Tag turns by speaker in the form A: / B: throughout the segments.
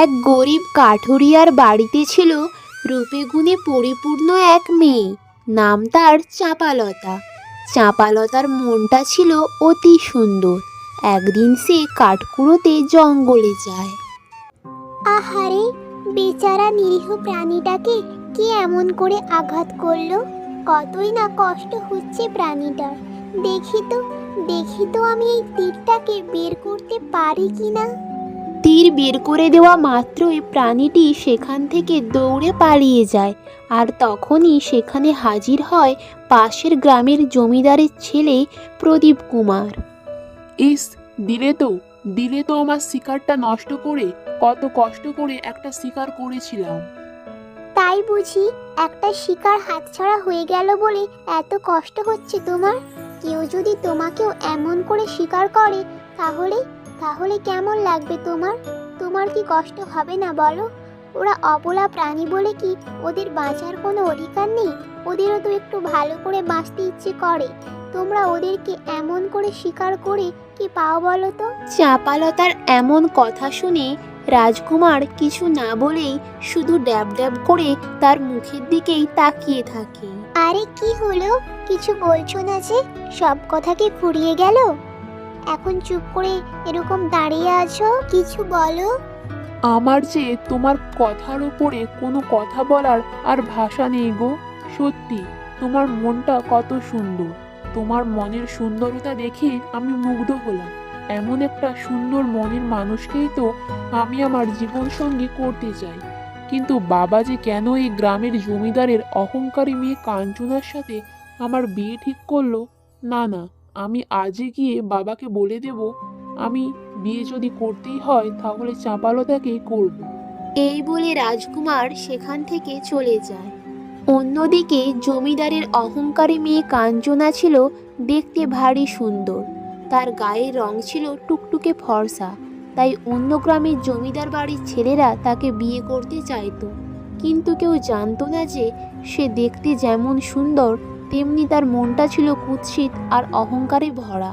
A: এক গরিব কাঠুরিয়ার বাড়িতে ছিল রূপে গুণে পরিপূর্ণ এক মেয়ে। নাম তার চাঁপালতা। চাঁপালতার মনটা ছিল অতি সুন্দর। একদিন সে কাঠ কুড়োতে জঙ্গলে যায়।
B: আহারে, বেচারা নিরীহ প্রাণীটাকে কি এমন করে আঘাত করলো! কতই না কষ্ট হচ্ছে প্রাণীটার। দেখি তো আমি এই তীরটাকে বের করতে পারি কিনা।
A: তীর বের করে দেওয়া মাত্রই প্রাণীটি সেখান থেকে দৌড়ে পালিয়ে যায়। আর তখনই সেখানে হাজির হয় পাশের গ্রামের জমিদারের ছেলে প্রদীপ কুমার।
C: ইস, দিলে তো আমার শিকারটা নষ্ট করে। কত কষ্ট করে একটা শিকার করেছিলাম।
B: তাই বুঝি একটা শিকার হাতছাড়া হয়ে গেল বলে এত কষ্ট হচ্ছে তোমার? কেউ যদি তোমাকেও এমন করে শিকার করে তাহলে কেমন লাগবে তোমার কি কষ্ট হবে না বলো? ওরা অবলা প্রাণী বলে কি ওদের বাঁচার কোনো অধিকার নেই? ওদেরও তো একটু ভালো করে বাঁচতে ইচ্ছে করে। তোমরা ওদেরকে এমন করে শিকার করে কি পাও বলো তো?
A: চাঁপালতার এমন কথা শুনে রাজকুমার কিছু না বলেই শুধু ড্যাব ড্যাব করে তার মুখের দিকেই তাকিয়ে থাকে।
B: আরে কি হলো? কিছু বলছো না যে? সব কথা কি ফুরিয়ে গেল? এখন চুপ করে এরকম দাঁড়িয়ে আছো, কিছু বলো।
C: আমার যে তোমার কথার উপরে কোনো কথা বলার আর ভাষা নেই গো। সত্যি, তোমার মনটা কত সুন্দর। তোমার মনের সুন্দরতা দেখে আমি মুগ্ধ হলাম। এমন একটা সুন্দর মনের মানুষকেই তো আমি আমার জীবন সঙ্গী করতে চাই। কিন্তু বাবা যে কেন এই গ্রামের জমিদারের অহংকারী মেয়ে কাঞ্চনার সাথে আমার বিয়ে ঠিক করলো? না, আমি আজই গিয়ে বাবাকে বলে দেব, আমি বিয়ে যদি করতেই হয় তাহলে চাঁপালতাকেই করব।
A: এই বলে রাজকুমার সেখান থেকে চলে যায়। অন্যদিকে জমিদারের অহংকারী মেয়ে কাঞ্চনা ছিল দেখতে ভারী সুন্দর। তার গায়ের রং ছিল টুকটুকে ফর্সা। তাই অন্য গ্রামের জমিদার বাড়ির ছেলেরা তাকে বিয়ে করতে চাইতো। কিন্তু কেউ জানতো না যে সে দেখতে যেমন সুন্দর তেমনি তার মনটা ছিল কুৎসিত আর অহংকারে ভরা।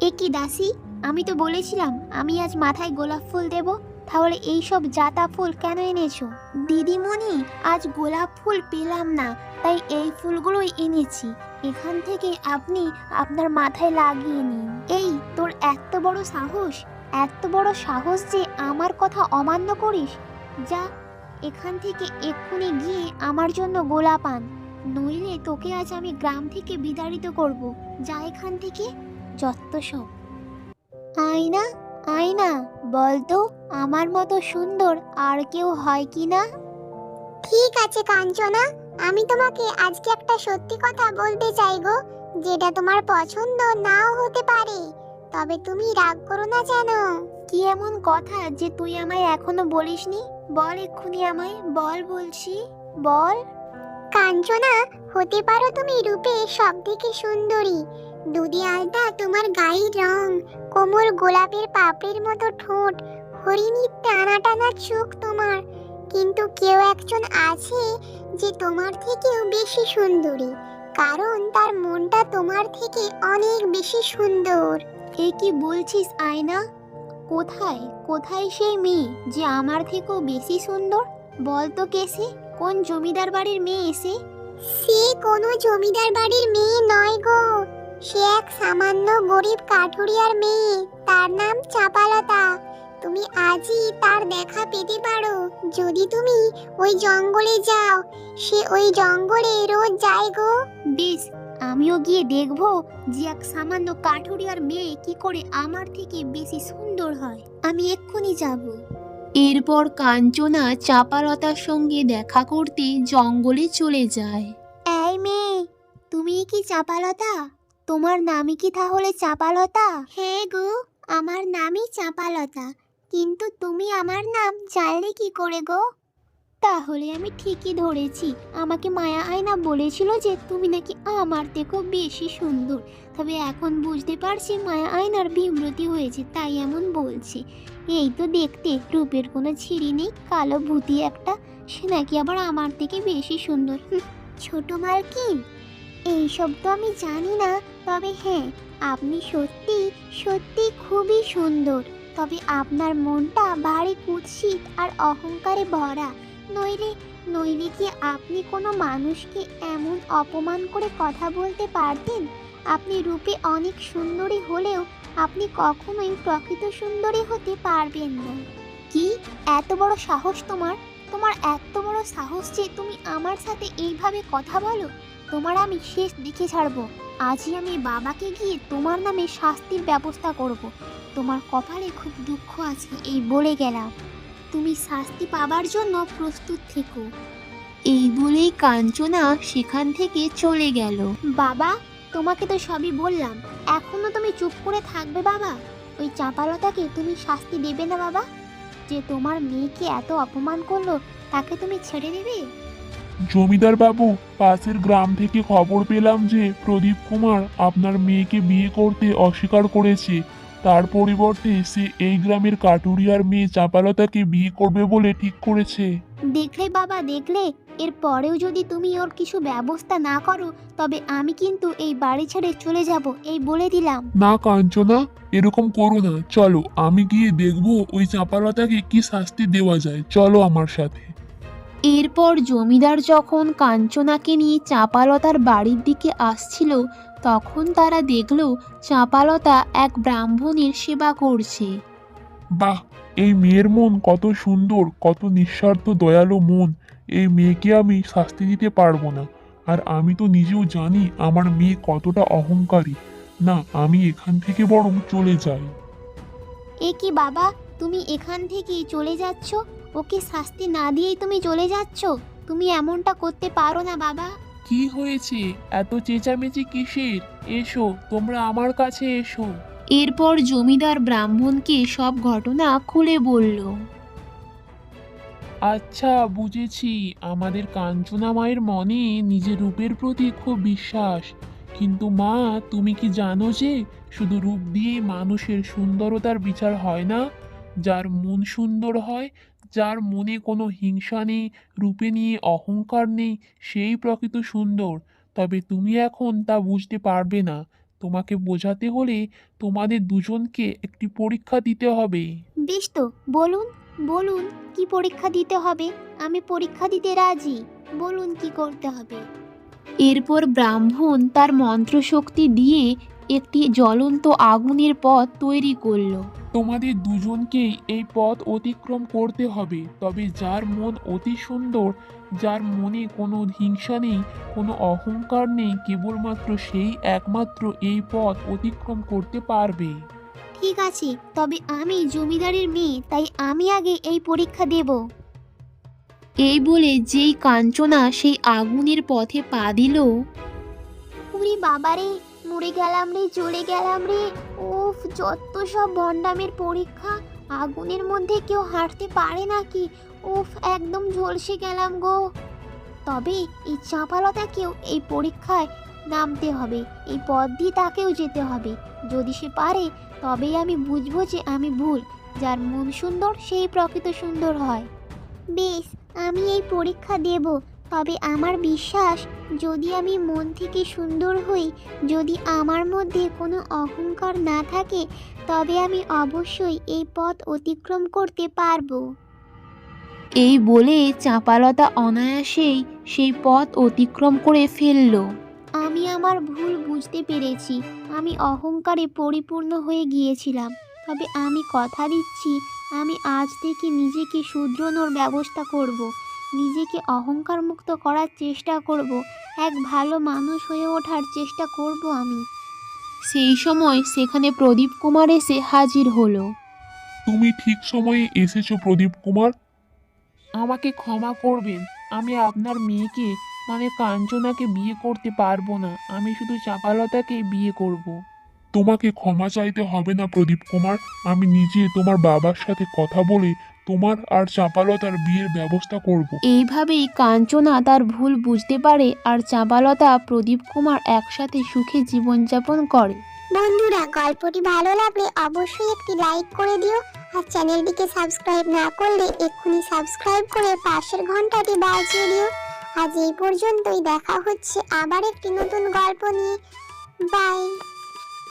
B: এ কি দাসী, আমি তো বলেছিলাম আমি আজ মাথায় গোলাপ ফুল দেব, তাহলে এই সব জাতা ফুল কেন এনেছো? দিদিমণি, আজ গোলাপ ফুল পেলাম না, তাই এই ফুলগুলোই এনেছি। এখান থেকে আপনি আপনার মাথায় লাগিয়ে নিন। এই, তোর এত বড় সাহস যে আমার কথা অমান্য করিস! যা, এখান থেকে এক্ষুনি গিয়ে আমার জন্য গোলাপ আন, নইলে তোকে আজ আমি গ্রাম থেকে বিতাড়িত করব। যা এখান থেকে, যত সব। আয়না, বলতো আমার মতো সুন্দর আর কেউ হয় কি না? ঠিক আছে কাঞ্চনা, আমি তোমাকে আজকে একটা সত্যি কথা বলতে চাই গো, যেটা তোমার পছন্দ নাও হতে পারে, তবে তুমি রাগ করো না যেন। কি এমন কথা যে তুই আমায় এখনো বলিসনি? বল এক্ষুনি আমায়, বল বলছি, বল। কাঞ্চনা, হতে পারো তুমি রূপে সব থেকে সুন্দরী। দুধে আলতা তোমার গায়ের রং, কোমল গোলাপের পাপড়ির মতো ঠোঁট, হরিণীর টানা টানা চোখ তোমার। কিন্তু কেউ একজন আছে যে তোমার থেকেও বেশি সুন্দরী, কারণ তার মনটা তোমার থেকে অনেক বেশি সুন্দর। এ কি বলছিস আয়না? কোথায় সেই মেয়ে যে আমার থেকেও বেশি সুন্দর? বল তো কে সে? কোন জমিদার বাড়ির মেয়ে এসে? সে কোনো জমিদার বাড়ির মেয়ে নয় গো, সে এক সামান্য গরিব কাঠুরিয়ার মেয়ে। তার নাম চাঁপালতা। তুমি আজই তার দেখা পেতে পারো যদি তুমি ওই জঙ্গলে যাও। সে ওই জঙ্গলে রোজ যায় গো। বেশ, আমিও গিয়ে দেখবো যে এক সামান্য কাঠুরিয়ার মেয়ে কি করে আমার থেকে বেশি সুন্দর হয়। আমি এক্ষুনি যাব।
A: এরপর কাঞ্চনা চাঁপালতার সঙ্গে দেখা করতে জঙ্গলে চলে যায়।
B: এই মেয়ে, তুমি কি চাঁপালতা? তোমার নামই কি তাহলে চাঁপালতা? হ্যাঁ গো, আমার নামই চাঁপালতা। কিন্তু তুমি আমার নাম জানলে কি করে গো? তাহলে আমি ঠিকই ধরেছি। আমাকে মায়া আয়না বলেছিল যে তুমি নাকি আমার থেকেও বেশি সুন্দর। তবে এখন বুঝতে পারছি মায়া আয়নার বিমূর্তি হয়েছে, তাই এমন বলছে। এই তো দেখতে রূপের কোনো ছিঁড়ি নেই, কালো ভূতি একটা, সে নাকি আবার আমার থেকে বেশি সুন্দর। ছোট মালকিন, এইসব তো আমি জানি না, তবে হ্যাঁ, আপনি সত্যি সত্যি খুবই সুন্দর। তবে আপনার মনটা ভারী কুৎসিত আর অহংকারে ভরা। নইলে নইলে কি আপনি কোনো মানুষকে এমন অপমান করে কথা বলতে পারতেন? আপনি রূপে অনেক সুন্দরী হলেও আপনি কখনোই প্রকৃত সুন্দরী হতে পারবেন না। কি এত বড় সাহস তোমার? তোমার এত বড় সাহস যে তুমি আমার সাথে এইভাবে কথা বলো? তোমার আমি শেষ দেখে ছাড়বো। আজই আমি বাবাকে গিয়ে তোমার নামে শাস্তির ব্যবস্থা করব। তোমার কপালে খুব দুঃখ আছে এই বলে গেলাম। তুমি শাস্তি পাবার জন্য প্রস্তুত থেকো।
A: এই বলেই কাঞ্চনা সেখান থেকে চলে গেল।
B: বাবা, তোমাকে তো সবই বললাম, এখনো তুমি চুপ করে থাকবে বাবা? ওই চাঁপালতাকে তুমি শাস্তি দেবে না বাবা? যে তোমার মেয়েকে এত অপমান করলো তাকে তুমি ছেড়ে দেবে?
C: জমিদার বাবু, পাশের গ্রাম থেকে খবর পেলাম যে প্রদীপ কুমার আপনার মেয়েকে বিয়ে করতে অস্বীকার করেছে। তার পরিবর্তে সে এই গ্রামের কাটুরিয়ার মেয়ে চাঁপালতাকে বিয়ে করবে বলে ঠিক করেছে।
B: দেখলে বাবা, দেখলে? এর পরেও যদি তুমি ওর কিছু ব্যবস্থা না করো তবে আমি কিন্তু এই বাড়ি ছেড়ে চলে যাব, এই বলে দিলাম।
C: না কাঞ্চনা, এরকম করো না। চলো, আমি গিয়ে দেখবো ওই চাঁপালতাকে কি শাস্তি দেওয়া যায়। চলো আমার সাথে।
A: এরপর জমিদার যখন কাঞ্চনাকে নিয়ে চাঁপালতার বাড়ির দিকে আসছিল, তখন তারা দেখল চাঁপালতা এক ব্রাহ্মণের সেবা করছে।
C: বাহ, এই মেয়ের মন কত সুন্দর, কত নিঃস্বার্থ দয়ালু মন। এই মেয়েকে আমি শাস্তি দিতে পারবো না। আর আমি তো নিজেও জানি আমার মেয়ে কতটা অহংকারী। না, আমি এখান থেকে বরং চলে যাই।
B: এ কি বাবা, তুমি এখান থেকেই চলে যাচ্ছ? ওকে শাস্তি না দিয়েই তুমি চলে যাচ্ছ? তুমি এমনটা করতে পারো না বাবা।
C: কি হয়েছে? এত চেঁচামেচি কিসের? এসো, তোমরা আমার কাছে এসো।
A: এরপর জমিদার ব্রাহ্মণকে সব ঘটনা খুলে বলল।
C: আচ্ছা, বুঝেছি। আমাদের কাঞ্চনা মায়ের মনে নিজের রূপের প্রতি খুব বিশ্বাস। কিন্তু মা, তুমি কি জানো যে শুধু রূপ দিয়েই মানুষের সুন্দরতার বিচার হয় না? যার মন সুন্দর হয়, যার মনে কোনো হিংসা নেই, রূপে নিয়ে অহংকার নেই, সেই প্রকৃত সুন্দর। তবে তুমি এখন তা বুঝতে পারবে না। তোমাকে বোঝাতে হলে তোমাদের দুজনকে একটি পরীক্ষা দিতে হবে।
B: বেশ তো, বলুন বলুন, কি পরীক্ষা দিতে হবে? আমি পরীক্ষা দিতে রাজি। বলুন কি করতে হবে।
A: এরপর ব্রাহ্মণ তার মন্ত্রশক্তি দিয়ে একটি জ্বলন্ত আগুনের পথ তৈরি করলো।
C: তোমাদের দুজনকেই এই পথ অতিক্রম করতে হবে। তবে যার মন অতি সুন্দর, যার মনে কোনো হিংসা নেই, কোনো অহংকার নেই, কেবলমাত্র সেই একমাত্র এই পথ অতিক্রম করতে পারবে।
B: ঠিক আছে, তবে আমি জমিদারের মেয়ে, তাই আমি আগে এই পরীক্ষা দেব।
A: এই বলে যেই কাঞ্চনা সেই আগুনের পথে পা দিল,
B: উরি বাবারে, মরে গেলাম রে, চলে গেলাম রে। উফ, যত সব ভণ্ডামের পরীক্ষা! আগুনের মধ্যে কেউ হাঁটতে পারে নাকি? উফ, একদম ঝলসে গেলাম গো। তবে এই চাঁপালতাকেও এই পরীক্ষায় নামতে হবে, এই পথ দিয়ে তাকেও যেতে হবে। যদি সে পারে তবেই আমি বুঝবো যে আমি ভুল। যার মন সুন্দর সেই প্রকৃত সুন্দর হয়। বেশ, আমি এই পরীক্ষা দেব। তবে আমার বিশ্বাস, যদি আমি মন থেকে সুন্দর হই, যদি আমার মধ্যে কোনো অহংকার না থাকে, তবে আমি অবশ্যই এই পথ অতিক্রম করতে পারবো।
A: এই বলে চাঁপালতা অনায়াসেই সেই পথ অতিক্রম করে ফেলল।
B: আমি আমার ভুল বুঝতে পেরেছি। আমি অহংকারে পরিপূর্ণ হয়ে গিয়েছিলাম। তবে আমি কথা দিচ্ছি, আমি আজ থেকে নিজেকে শুধরানোর ব্যবস্থা করব। নিজেকে অহংকার মুক্ত করার চেষ্টা করব। এক ভালো মানুষ হয়ে ওঠার চেষ্টা করব আমি।
A: সেই সময় সেখানে প্রদীপ কুমার এসে হাজির হলো।
C: তুমি ঠিক সময়ে এসেছো প্রদীপ কুমার। আমাকে ক্ষমা করবেন, আমি আপনার মেয়েকে মানে কাঞ্চনাকে বিয়ে করতে পারবো না। আমি শুধু চাঁপালতাকে বিয়ে করব। তোমাকে ক্ষমা চাইতে হবে না প্রদীপ কুমার। আমি নিজে তোমার বাবার সাথে কথা বলে তোমার আর চাঁপালতার বিয়ের ব্যবস্থা করব।
A: এইভাবেই কাঞ্চনা তার ভুল বুঝতে পারে আর চাঁপালতা প্রদীপ কুমার একসাথে সুখে জীবনযাপন করে।
B: বন্ধুরা, গল্পটি ভালো লাগলে অবশ্যই একটি লাইক করে দিও। আর চ্যানেলটিকে সাবস্ক্রাইব না করলে এক্ষুনি সাবস্ক্রাইব করে পাশের ঘন্টাটি বাজিয়ে দিও। আজ এই পর্যন্তই, দেখা হচ্ছে আবার একটি নতুন গল্প নিয়ে। বাই।